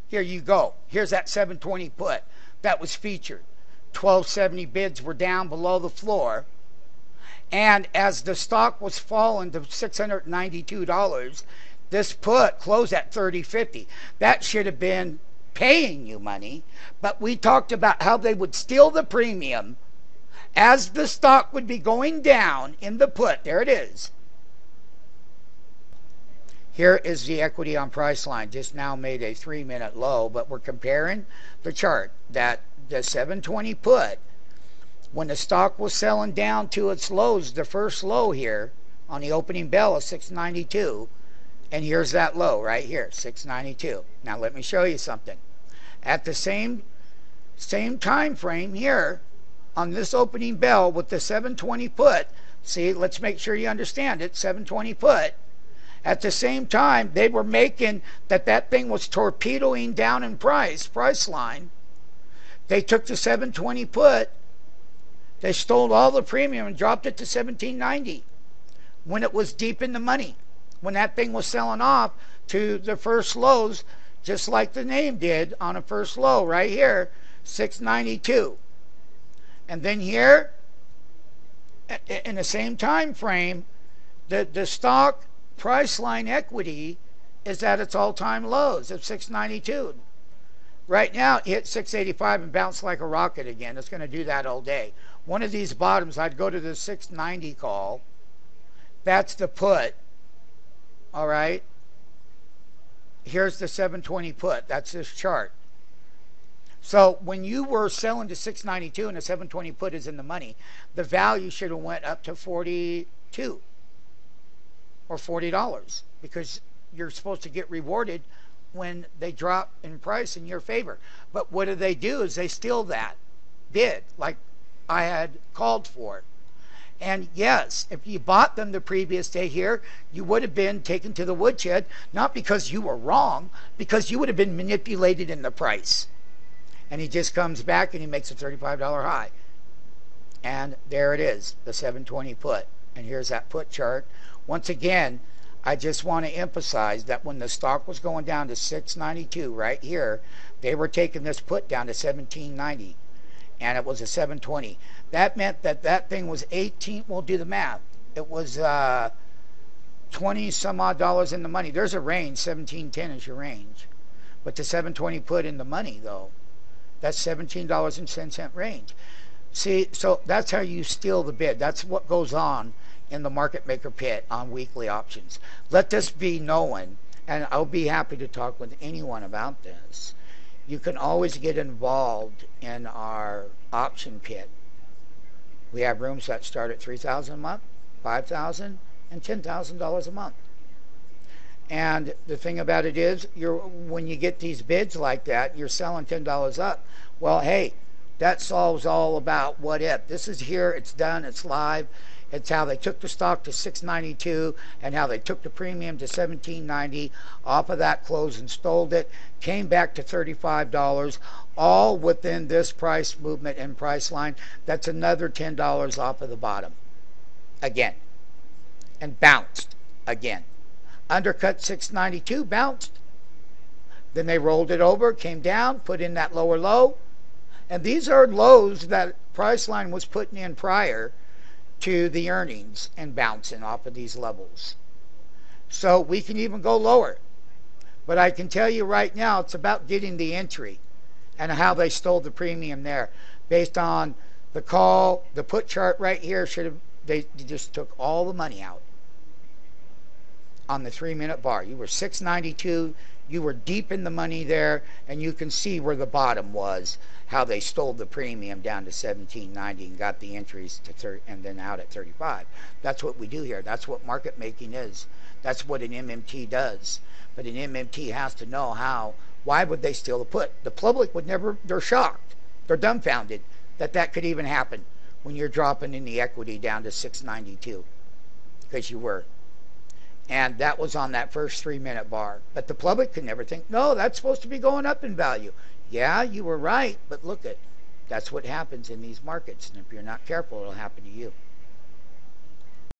Here you go. Here's that 720 put that was featured. 1270 bids were down below the floor. And as the stock was falling to $692, this put closed at $30.50. That should have been paying you money, but we talked about how they would steal the premium as the stock would be going down in the put. There it is. Here is the equity on price line. Just now made a 3-minute low, but we're comparing the chart that the 720 put, when the stock was selling down to its lows, the first low here on the opening bell of 692, and here's that low right here, 692. Now let me show you something. At the same time frame here on this opening bell with the 720 put, see, let's make sure you understand it, 720 put. At the same time, they were making that thing was torpedoing down in price line. They took the 720 put, they stole all the premium and dropped it to 1790 when it was deep in the money. When that thing was selling off to the first lows, just like the name did on a first low right here, 692. And then here, in the same time frame, the stock price line equity is at its all-time lows of 692. Right now, it hit 685 and bounced like a rocket again. It's going to do that all day. One of these bottoms, I'd go to the 690 call. That's the put. All right. Here's the 720 put. That's this chart. So when you were selling to 692 and the 720 put is in the money, the value should have went up to 42 or $40 because you're supposed to get rewarded when they drop in price in your favor. But what do? Is they steal that bid like I had called for. And yes, if you bought them the previous day here, you would have been taken to the woodshed, not because you were wrong, because you would have been manipulated in the price. And he just comes back and he makes a $35 high. And there it is, the 720 put. And here's that put chart. Once again, I just want to emphasize that when the stock was going down to 692 right here, they were taking this put down to 1790. And it was a 720. That meant that thing was 18. We'll do the math. It was 20 some odd dollars in the money. There's a range. 1710 is your range. But the 720 put in the money, though, that's $17.10 range. See, so that's how you steal the bid. That's what goes on in the market maker pit on weekly options. Let this be known, and I'll be happy to talk with anyone about this. You can always get involved in our option pit. We have rooms that start at $3,000 a month, $5,000, and $10,000 a month. And the thing about it is, when you get these bids like that, you're selling $10 up. Well, hey, that solves all about what if. This is here, it's done, it's live. It's how they took the stock to 692 and how they took the premium to 1790 off of that close and stole it, came back to $35, all within this price movement and price line. That's another $10 off of the bottom again, and bounced again. Undercut 692, bounced. Then they rolled it over, came down, put in that lower low. And these are lows that price line was putting in prior to the earnings and bouncing off of these levels. So we can even go lower. But I can tell you right now, it's about getting the entry and how they stole the premium there. Based on the call, the put chart right here, they just took all the money out on the 3-minute bar. You were 692, you were deep in the money there, and you can see where the bottom was, how they stole the premium down to 1790 and got the entries to 30 and then out at 35. That's what we do here. That's what market making is. That's what an MMT does. But an MMT has to know how. Why would they steal the put? The public would never. They're shocked. They're dumbfounded that could even happen when you're dropping in the equity down to 692, because you were. And that was on that first 3-minute bar. But the public could never think, no, that's supposed to be going up in value. Yeah, you were right, but look, that's what happens in these markets. And if you're not careful, it'll happen to you.